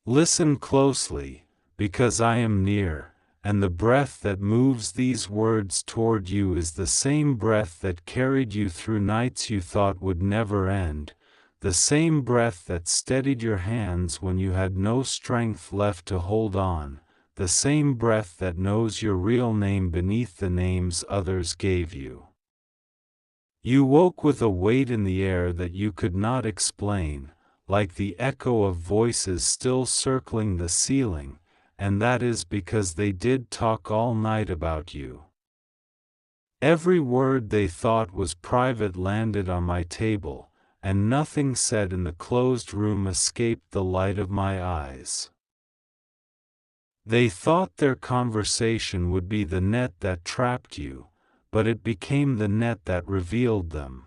Listen closely, because I am near, and the breath that moves these words toward you is the same breath that carried you through nights you thought would never end, the same breath that steadied your hands when you had no strength left to hold on, the same breath that knows your real name beneath the names others gave you. You woke with a weight in the air that you could not explain, like the echo of voices still circling the ceiling, and that is because they did talk all night about you. Every word they thought was private landed on my table, and nothing said in the closed room escaped the light of my eyes. They thought their conversation would be the net that trapped you, but it became the net that revealed them.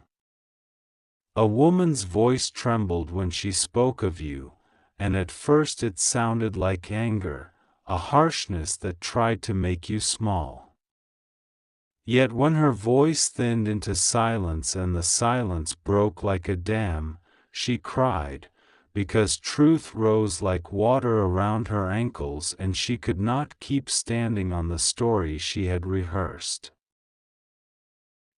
A woman's voice trembled when she spoke of you, and at first it sounded like anger, a harshness that tried to make you small. Yet when her voice thinned into silence and the silence broke like a dam, she cried, because truth rose like water around her ankles and she could not keep standing on the story she had rehearsed.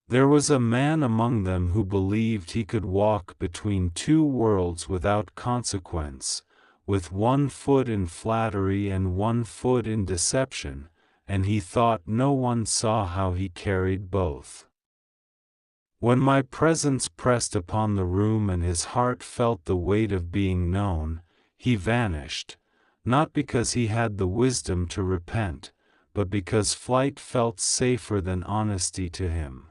There was a man among them who believed he could walk between two worlds without consequence, with 1 foot in flattery and 1 foot in deception, and he thought no one saw how he carried both. When my presence pressed upon the room and his heart felt the weight of being known, he vanished, not because he had the wisdom to repent, but because flight felt safer than honesty to him.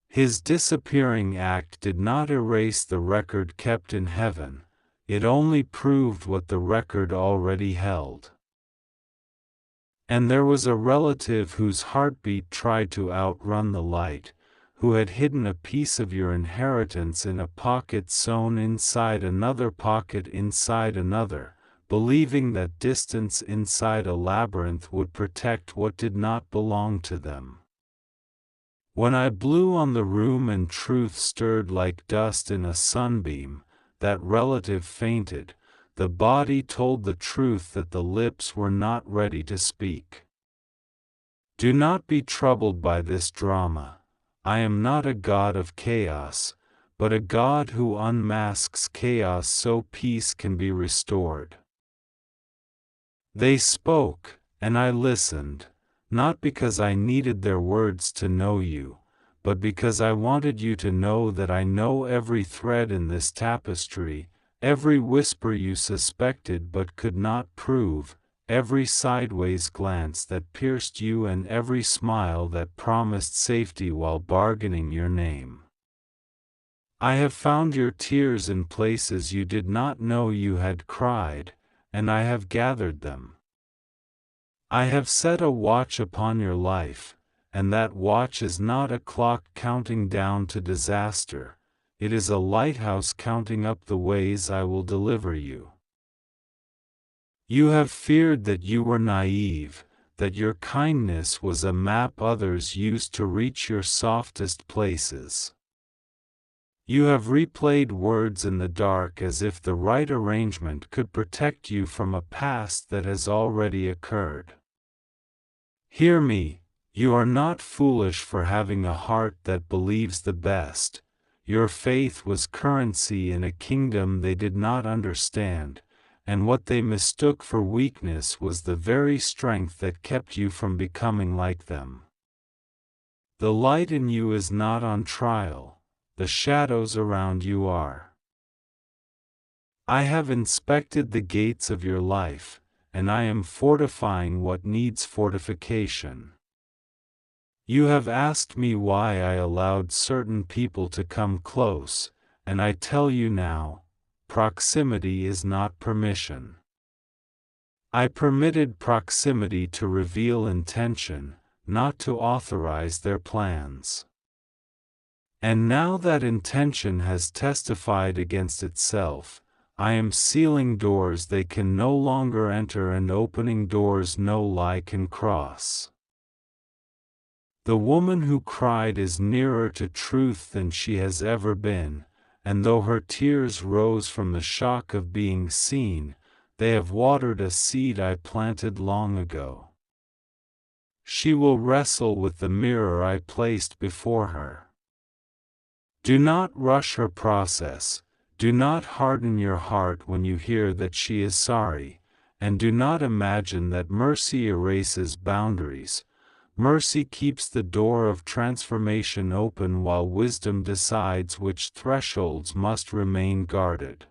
His disappearing act did not erase the record kept in heaven, it only proved what the record already held. And there was a relative whose heartbeat tried to outrun the light, who had hidden a piece of your inheritance in a pocket sewn inside another pocket inside another, believing that distance inside a labyrinth would protect what did not belong to them. When I blew on the room and truth stirred like dust in a sunbeam, that relative fainted. The body told the truth that the lips were not ready to speak. Do not be troubled by this drama. I am not a god of chaos, but a God who unmasks chaos so peace can be restored. They spoke, and I listened, not because I needed their words to know you, but because I wanted you to know that I know every thread in this tapestry, every whisper you suspected but could not prove, every sideways glance that pierced you and every smile that promised safety while bargaining your name. I have found your tears in places you did not know you had cried, and I have gathered them. I have set a watch upon your life, and that watch is not a clock counting down to disaster, it is a lighthouse counting up the ways I will deliver you. You have feared that you were naive, that your kindness was a map others used to reach your softest places. You have replayed words in the dark as if the right arrangement could protect you from a past that has already occurred. Hear me, you are not foolish for having a heart that believes the best. Your faith was currency in a kingdom they did not understand, and what they mistook for weakness was the very strength that kept you from becoming like them. The light in you is not on trial, the shadows around you are. I have inspected the gates of your life, and I am fortifying what needs fortification. You have asked me why I allowed certain people to come close, and I tell you now, proximity is not permission. I permitted proximity to reveal intention, not to authorize their plans. And now that intention has testified against itself, I am sealing doors they can no longer enter and opening doors no lie can cross. The woman who cried is nearer to truth than she has ever been, and though her tears rose from the shock of being seen, they have watered a seed I planted long ago. She will wrestle with the mirror I placed before her. Do not rush her process, do not harden your heart when you hear that she is sorry, and do not imagine that mercy erases boundaries. Mercy keeps the door of transformation open while wisdom decides which thresholds must remain guarded.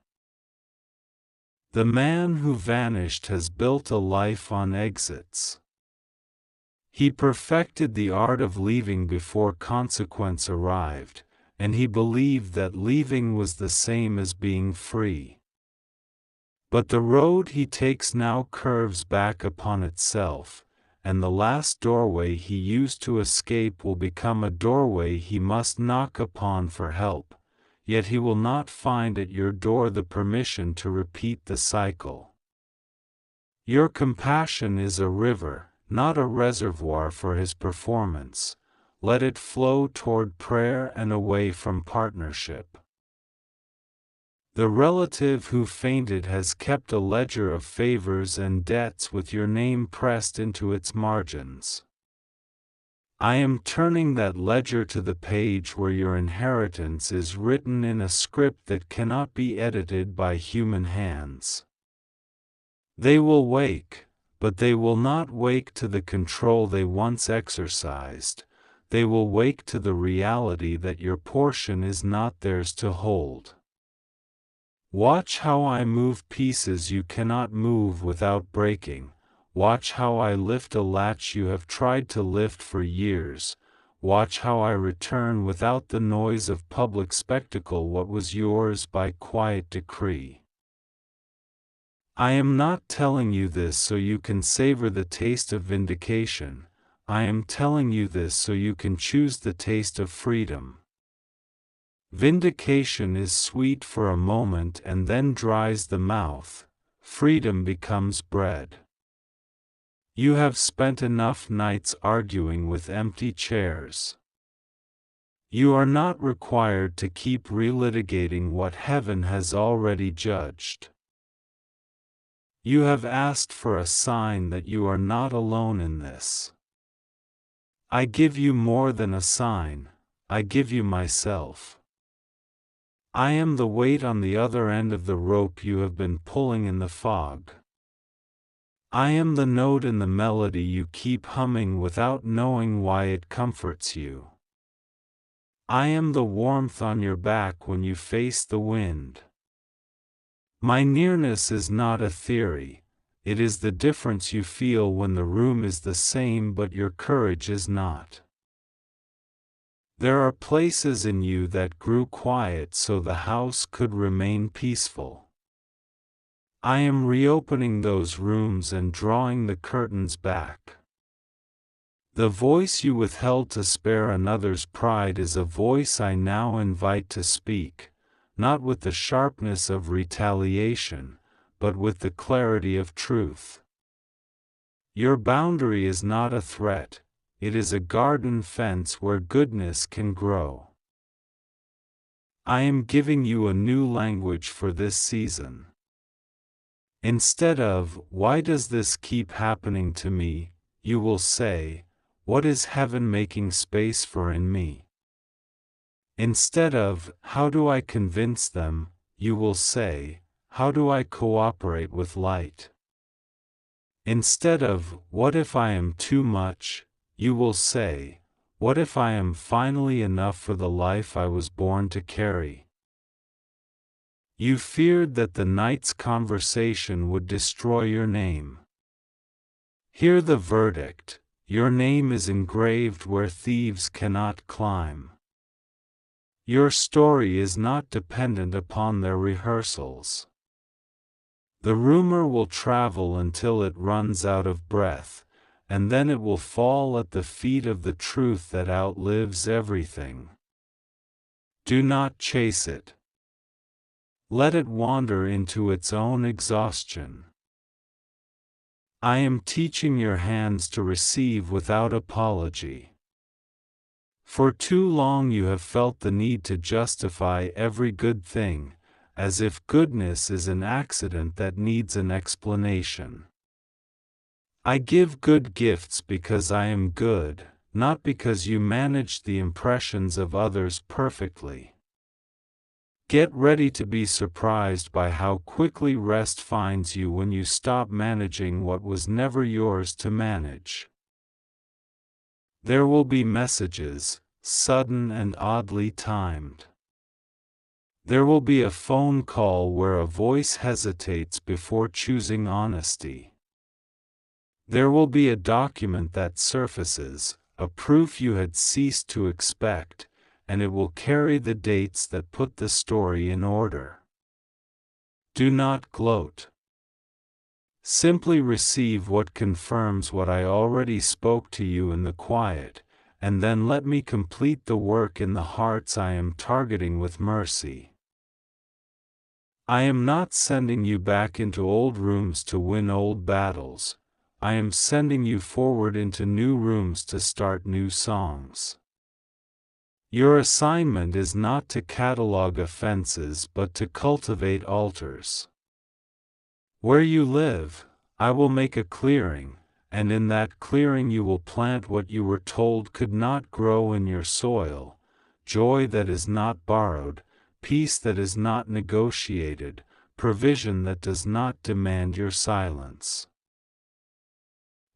The man who vanished has built a life on exits. He perfected the art of leaving before consequence arrived, and he believed that leaving was the same as being free. But the road he takes now curves back upon itself, and the last doorway he used to escape will become a doorway he must knock upon for help, yet he will not find at your door the permission to repeat the cycle. Your compassion is a river, not a reservoir for his performance. Let it flow toward prayer and away from partnership. The relative who fainted has kept a ledger of favors and debts with your name pressed into its margins. I am turning that ledger to the page where your inheritance is written in a script that cannot be edited by human hands. They will wake, but they will not wake to the control they once exercised. They will wake to the reality that your portion is not theirs to hold. Watch how I move pieces you cannot move without breaking. Watch how I lift a latch you have tried to lift for years. Watch how I return without the noise of public spectacle what was yours by quiet decree. I am not telling you this so you can savor the taste of vindication. I am telling you this so you can choose the taste of freedom. Vindication is sweet for a moment and then dries the mouth. Freedom becomes bread. You have spent enough nights arguing with empty chairs. You are not required to keep relitigating what heaven has already judged. You have asked for a sign that you are not alone in this. I give you more than a sign, I give you myself. I am the weight on the other end of the rope you have been pulling in the fog. I am the note in the melody you keep humming without knowing why it comforts you. I am the warmth on your back when you face the wind. My nearness is not a theory, it is the difference you feel when the room is the same but your courage is not. There are places in you that grew quiet so the house could remain peaceful. I am reopening those rooms and drawing the curtains back. The voice you withheld to spare another's pride is a voice I now invite to speak, not with the sharpness of retaliation, but with the clarity of truth. Your boundary is not a threat. It is a garden fence where goodness can grow. I am giving you a new language for this season. Instead of, "Why does this keep happening to me?" you will say, "What is heaven making space for in me?" Instead of, "How do I convince them?" you will say, "How do I cooperate with light?" Instead of, "What if I am too much?" you will say, "What if I am finally enough for the life I was born to carry?" You feared that the night's conversation would destroy your name. Hear the verdict: your name is engraved where thieves cannot climb. Your story is not dependent upon their rehearsals. The rumor will travel until it runs out of breath, and then it will fall at the feet of the truth that outlives everything. Do not chase it. Let it wander into its own exhaustion. I am teaching your hands to receive without apology. For too long you have felt the need to justify every good thing, as if goodness is an accident that needs an explanation. I give good gifts because I am good, not because you managed the impressions of others perfectly. Get ready to be surprised by how quickly rest finds you when you stop managing what was never yours to manage. There will be messages, sudden and oddly timed. There will be a phone call where a voice hesitates before choosing honesty. There will be a document that surfaces, a proof you had ceased to expect, and it will carry the dates that put the story in order. Do not gloat. Simply receive what confirms what I already spoke to you in the quiet, and then let me complete the work in the hearts I am targeting with mercy. I am not sending you back into old rooms to win old battles. I am sending you forward into new rooms to start new songs. Your assignment is not to catalog offenses but to cultivate altars. Where you live, I will make a clearing, and in that clearing you will plant what you were told could not grow in your soil: joy that is not borrowed, peace that is not negotiated, provision that does not demand your silence.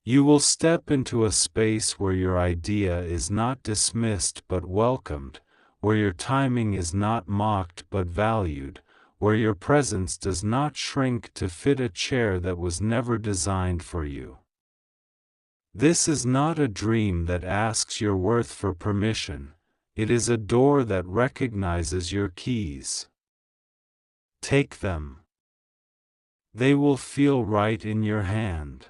You will step into a space where your idea is not dismissed but welcomed, where your timing is not mocked but valued, where your presence does not shrink to fit a chair that was never designed for you. This is not a dream that asks your worth for permission. It is a door that recognizes your keys. Take them. They will feel right in your hand.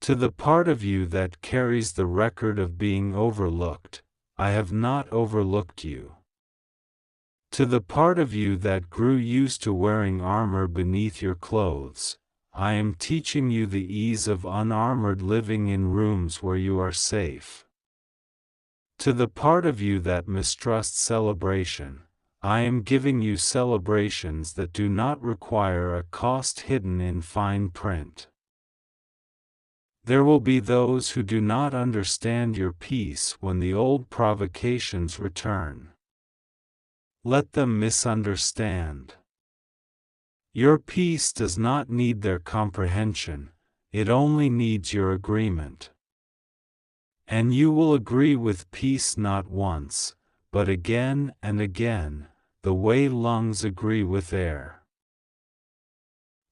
To the part of you that carries the record of being overlooked, I have not overlooked you. To the part of you that grew used to wearing armor beneath your clothes, I am teaching you the ease of unarmored living in rooms where you are safe. To the part of you that mistrusts celebration, I am giving you celebrations that do not require a cost hidden in fine print. There will be those who do not understand your peace when the old provocations return. Let them misunderstand. Your peace does not need their comprehension, it only needs your agreement. And you will agree with peace not once, but again and again, the way lungs agree with air.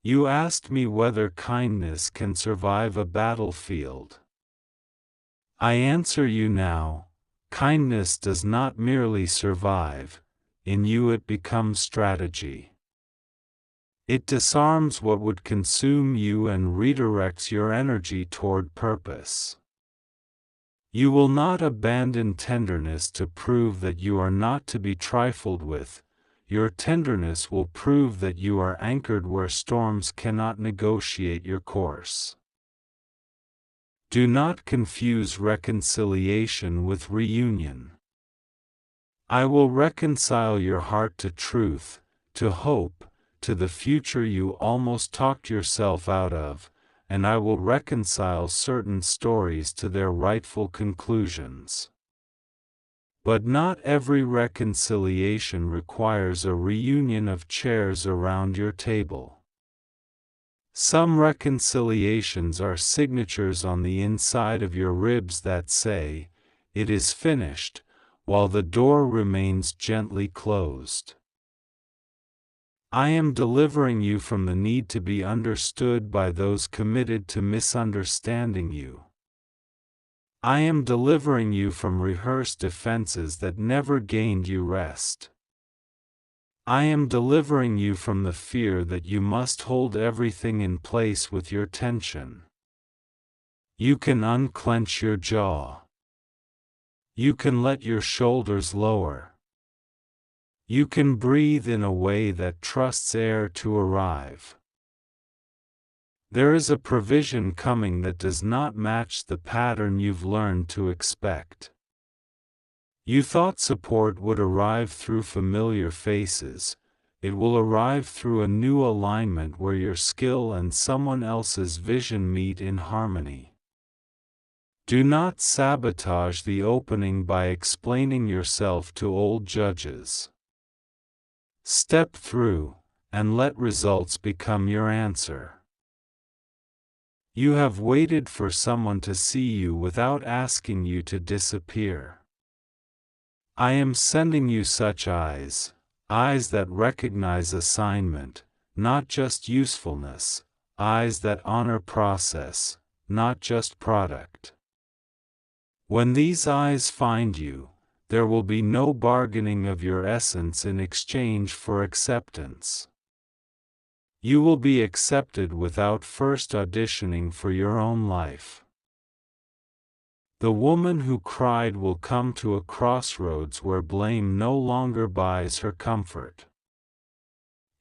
You asked me whether kindness can survive a battlefield. I answer you now: kindness does not merely survive, in you it becomes strategy. It disarms what would consume you and redirects your energy toward purpose. You will not abandon tenderness to prove that you are not to be trifled with. Your tenderness will prove that you are anchored where storms cannot negotiate your course. Do not confuse reconciliation with reunion. I will reconcile your heart to truth, to hope, to the future you almost talked yourself out of, and I will reconcile certain stories to their rightful conclusions. But not every reconciliation requires a reunion of chairs around your table. Some reconciliations are signatures on the inside of your ribs that say, "It is finished," while the door remains gently closed. I am delivering you from the need to be understood by those committed to misunderstanding you. I am delivering you from rehearsed defenses that never gained you rest. I am delivering you from the fear that you must hold everything in place with your tension. You can unclench your jaw. You can let your shoulders lower. You can breathe in a way that trusts air to arrive. There is a provision coming that does not match the pattern you've learned to expect. You thought support would arrive through familiar faces, it will arrive through a new alignment where your skill and someone else's vision meet in harmony. Do not sabotage the opening by explaining yourself to old judges. Step through, and let results become your answer. You have waited for someone to see you without asking you to disappear. I am sending you such eyes, eyes that recognize assignment, not just usefulness, eyes that honor process, not just product. When these eyes find you, there will be no bargaining of your essence in exchange for acceptance. You will be accepted without first auditioning for your own life. The woman who cried will come to a crossroads where blame no longer buys her comfort.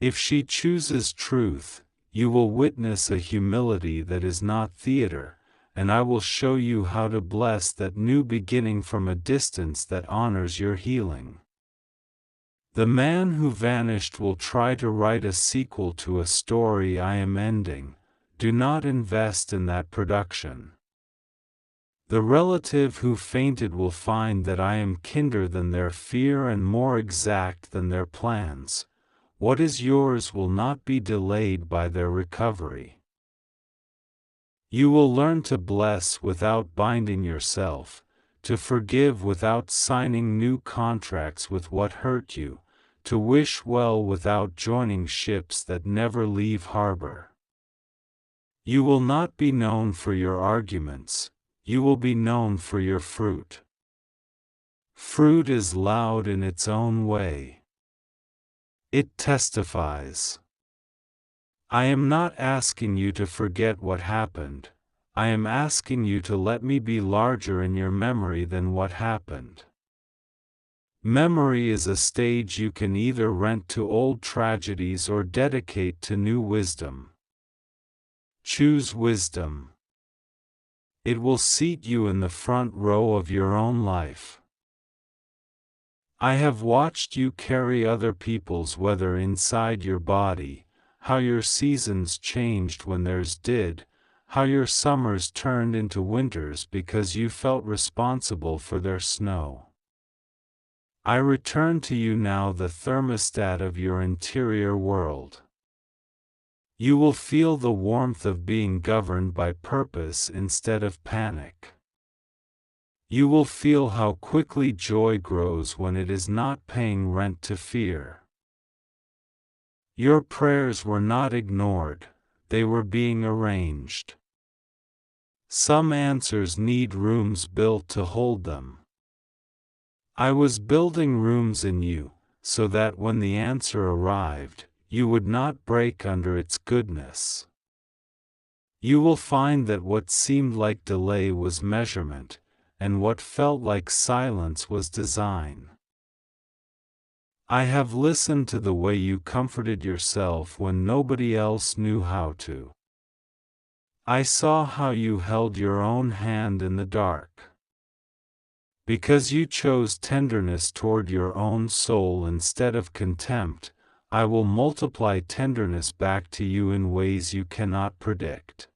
If she chooses truth, you will witness a humility that is not theater, and I will show you how to bless that new beginning from a distance that honors your healing. The man who vanished will try to write a sequel to a story I am ending. Do not invest in that production. The relative who fainted will find that I am kinder than their fear and more exact than their plans. What is yours will not be delayed by their recovery. You will learn to bless without binding yourself, to forgive without signing new contracts with what hurt you, to wish well without joining ships that never leave harbor. You will not be known for your arguments, you will be known for your fruit. Fruit is loud in its own way. It testifies. I am not asking you to forget what happened. I am asking you to let me be larger in your memory than what happened. Memory is a stage you can either rent to old tragedies or dedicate to new wisdom. Choose wisdom. It will seat you in the front row of your own life. I have watched you carry other people's weather inside your body, how your seasons changed when theirs did, how your summers turned into winters because you felt responsible for their snow. I return to you now the thermostat of your interior world. You will feel the warmth of being governed by purpose instead of panic. You will feel how quickly joy grows when it is not paying rent to fear. Your prayers were not ignored, they were being arranged. Some answers need rooms built to hold them. I was building rooms in you, so that when the answer arrived, you would not break under its goodness. You will find that what seemed like delay was measurement, and what felt like silence was design. I have listened to the way you comforted yourself when nobody else knew how to. I saw how you held your own hand in the dark. Because you chose tenderness toward your own soul instead of contempt, I will multiply tenderness back to you in ways you cannot predict.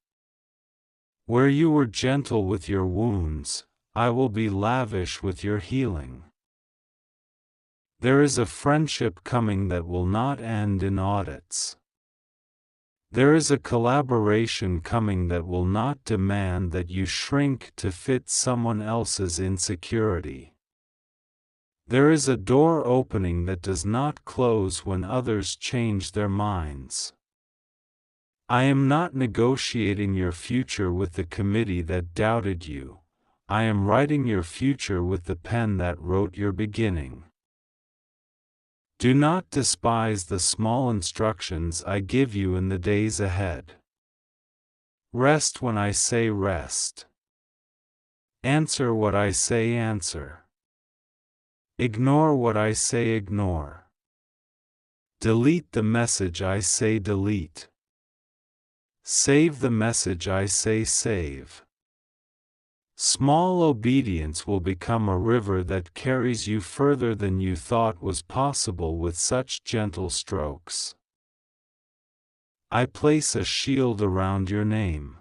Where you were gentle with your wounds, I will be lavish with your healing. There is a friendship coming that will not end in audits. There is a collaboration coming that will not demand that you shrink to fit someone else's insecurity. There is a door opening that does not close when others change their minds. I am not negotiating your future with the committee that doubted you. I am writing your future with the pen that wrote your beginning. Do not despise the small instructions I give you in the days ahead. Rest when I say rest. Answer what I say answer. Ignore what I say ignore. Delete the message I say delete. Save the message I say save. Small obedience will become a river that carries you further than you thought was possible with such gentle strokes. I place a shield around your name.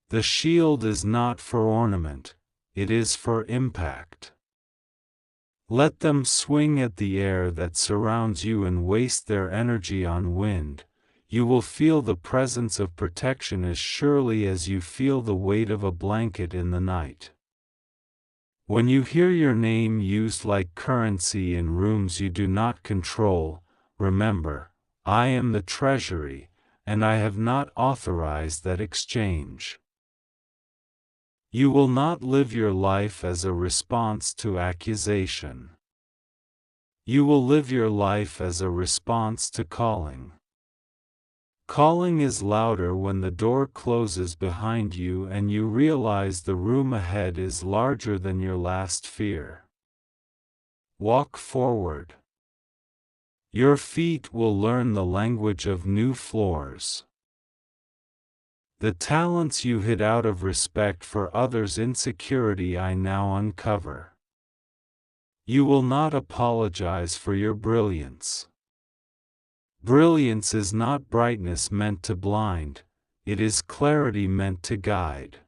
The shield is not for ornament, it is for impact. Let them swing at the air that surrounds you and waste their energy on wind. You will feel the presence of protection as surely as you feel the weight of a blanket in the night. When you hear your name used like currency in rooms you do not control, remember, I am the treasury, and I have not authorized that exchange. You will not live your life as a response to accusation. You will live your life as a response to calling. Calling is louder when the door closes behind you and you realize the room ahead is larger than your last fear. Walk forward. Your feet will learn the language of new floors. The talents you hid out of respect for others' insecurity I now uncover. You will not apologize for your brilliance. Brilliance is not brightness meant to blind, it is clarity meant to guide.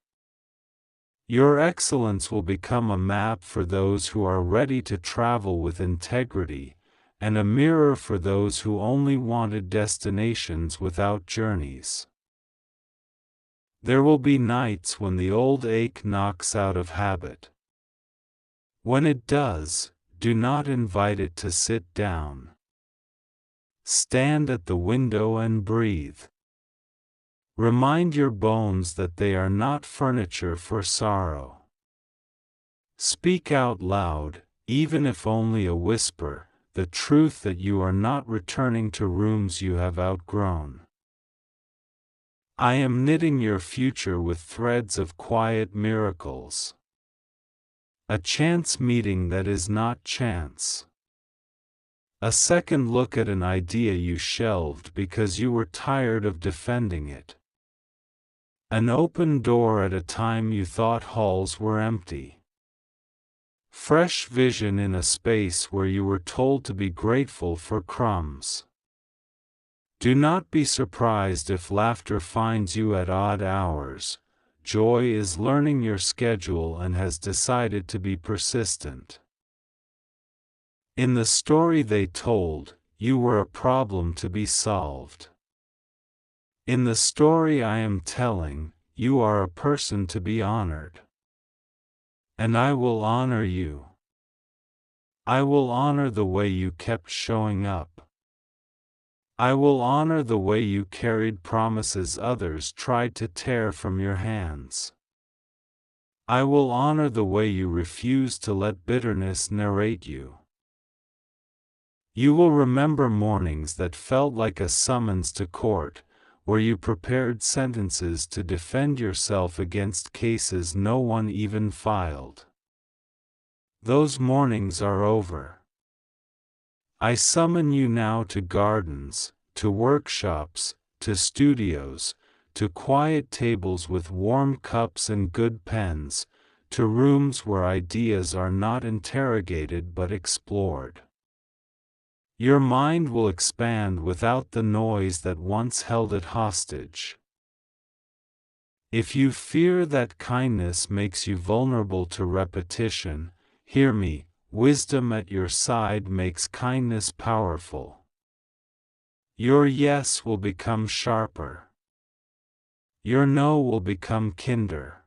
Your excellence will become a map for those who are ready to travel with integrity, and a mirror for those who only wanted destinations without journeys. There will be nights when the old ache knocks out of habit. When it does, do not invite it to sit down. Stand at the window and breathe. Remind your bones that they are not furniture for sorrow. Speak out loud, even if only a whisper, the truth that you are not returning to rooms you have outgrown. I am knitting your future with threads of quiet miracles. A chance meeting that is not chance. A second look at an idea you shelved because you were tired of defending it. An open door at a time you thought halls were empty. Fresh vision in a space where you were told to be grateful for crumbs. Do not be surprised if laughter finds you at odd hours. Joy is learning your schedule and has decided to be persistent. In the story they told, you were a problem to be solved. In the story I am telling, you are a person to be honored. And I will honor you. I will honor the way you kept showing up. I will honor the way you carried promises others tried to tear from your hands. I will honor the way you refused to let bitterness narrate you. You will remember mornings that felt like a summons to court, where you prepared sentences to defend yourself against cases no one even filed. Those mornings are over. I summon you now to gardens, to workshops, to studios, to quiet tables with warm cups and good pens, to rooms where ideas are not interrogated but explored. Your mind will expand without the noise that once held it hostage. If you fear that kindness makes you vulnerable to repetition, hear me. Wisdom at your side makes kindness powerful. Your yes will become sharper. Your no will become kinder.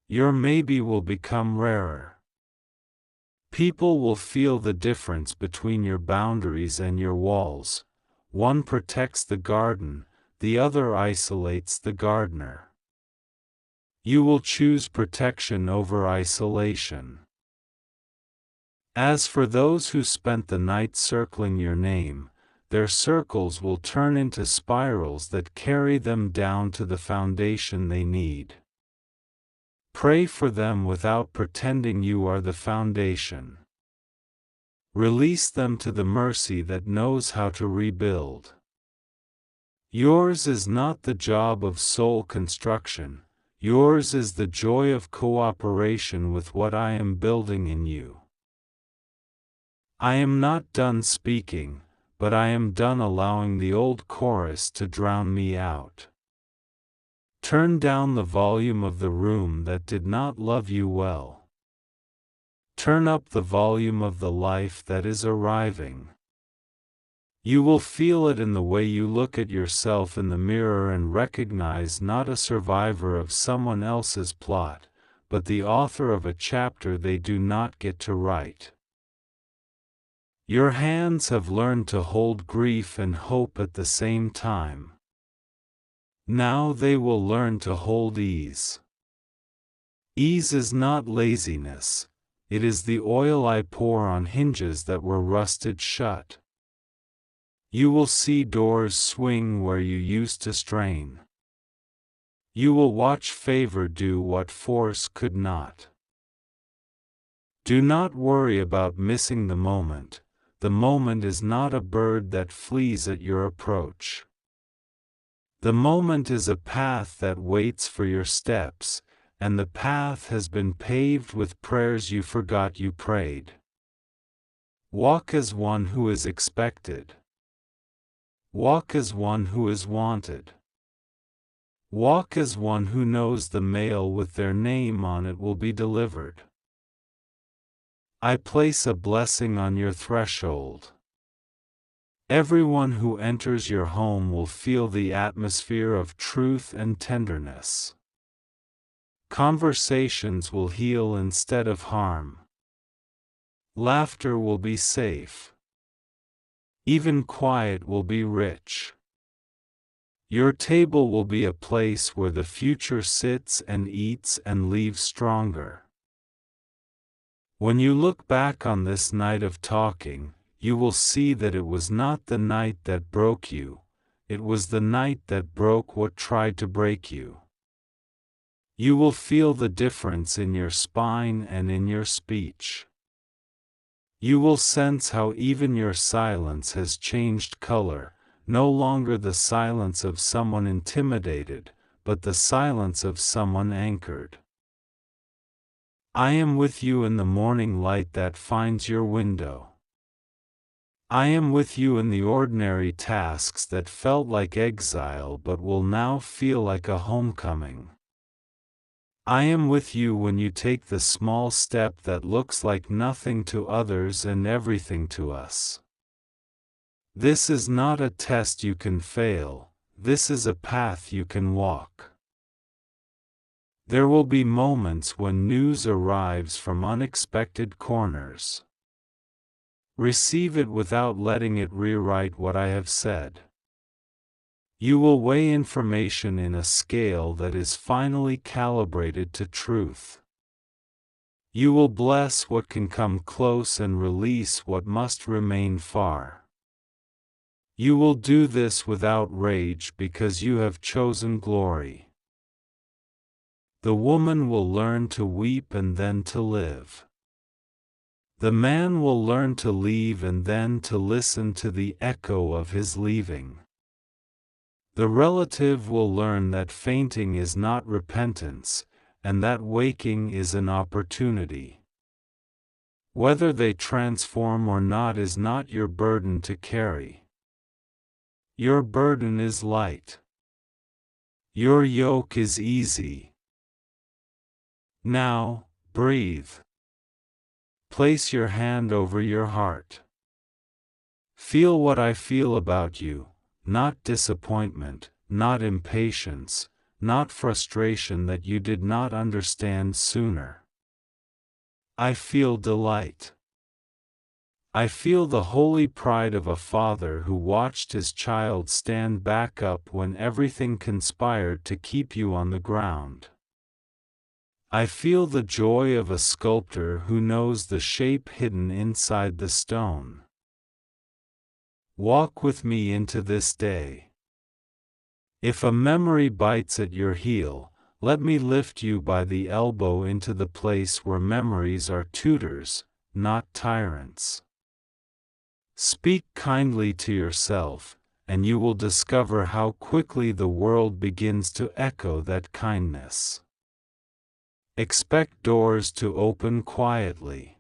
Your maybe will become rarer. People will feel the difference between your boundaries and your walls. One protects the garden, the other isolates the gardener. You will choose protection over isolation. As for those who spent the night circling your name, their circles will turn into spirals that carry them down to the foundation they need. Pray for them without pretending you are the foundation. Release them to the mercy that knows how to rebuild. Yours is not the job of soul construction, Yours is the joy of cooperation with what I am building in you. I am not done speaking, but I am done allowing the old chorus to drown me out. Turn down the volume of the room that did not love you well. Turn up the volume of the life that is arriving. You will feel it in the way you look at yourself in the mirror and recognize not a survivor of someone else's plot, but the author of a chapter they do not get to write. Your hands have learned to hold grief and hope at the same time. Now they will learn to hold ease. Ease is not laziness, it is the oil I pour on hinges that were rusted shut. You will see doors swing where you used to strain. You will watch favor do what force could not. Do not worry about missing the moment. The moment is not a bird that flees at your approach. The moment is a path that waits for your steps, and the path has been paved with prayers you forgot you prayed. Walk as one who is expected. Walk as one who is wanted. Walk as one who knows the mail with their name on it will be delivered. I place a blessing on your threshold. Everyone who enters your home will feel the atmosphere of truth and tenderness. Conversations will heal instead of harm. Laughter will be safe. Even quiet will be rich. Your table will be a place where the future sits and eats and leaves stronger. When you look back on this night of talking, you will see that it was not the night that broke you, it was the night that broke what tried to break you. You will feel the difference in your spine and in your speech. You will sense how even your silence has changed color, no longer the silence of someone intimidated, but the silence of someone anchored. I am with you in the morning light that finds your window. I am with you in the ordinary tasks that felt like exile but will now feel like a homecoming. I am with you when you take the small step that looks like nothing to others and everything to us. This is not a test you can fail, this is a path you can walk. There will be moments when news arrives from unexpected corners. Receive it without letting it rewrite what I have said. You will weigh information in a scale that is finally calibrated to truth. You will bless what can come close and release what must remain far. You will do this without rage because you have chosen glory. The woman will learn to weep and then to live. The man will learn to leave and then to listen to the echo of his leaving. The relative will learn that fainting is not repentance, and that waking is an opportunity. Whether they transform or not is not your burden to carry. Your burden is light. Your yoke is easy. Now, breathe. Place your hand over your heart. Feel what I feel about you, not disappointment, not impatience, not frustration that you did not understand sooner. I feel delight. I feel the holy pride of a father who watched his child stand back up when everything conspired to keep you on the ground. I feel the joy of a sculptor who knows the shape hidden inside the stone. Walk with me into this day. If a memory bites at your heel, let me lift you by the elbow into the place where memories are tutors, not tyrants. Speak kindly to yourself, and you will discover how quickly the world begins to echo that kindness. Expect doors to open quietly.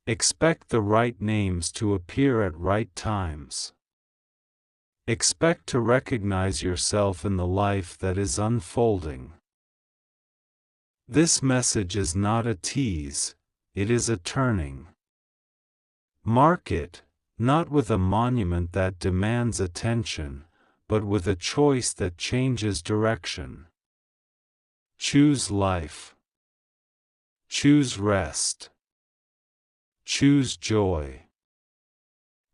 Expect the right names to appear at right times. Expect to recognize yourself in the life that is unfolding. This message is not a tease, it is a turning. Mark it, not with a monument that demands attention, but with a choice that changes direction. Choose life. Choose rest. Choose joy.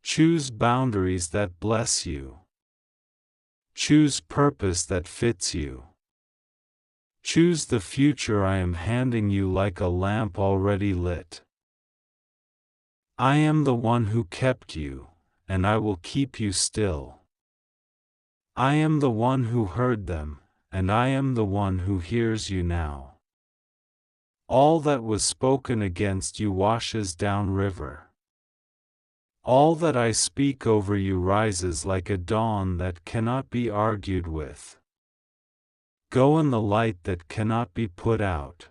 Choose boundaries that bless you. Choose purpose that fits you. Choose the future I am handing you like a lamp already lit. I am the one who kept you, and I will keep you still. I am the one who heard them, and I am the one who hears you now. All that was spoken against you washes down river. All that I speak over you rises like a dawn that cannot be argued with. Go in the light that cannot be put out.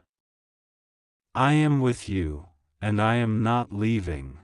I am with you, and I am not leaving.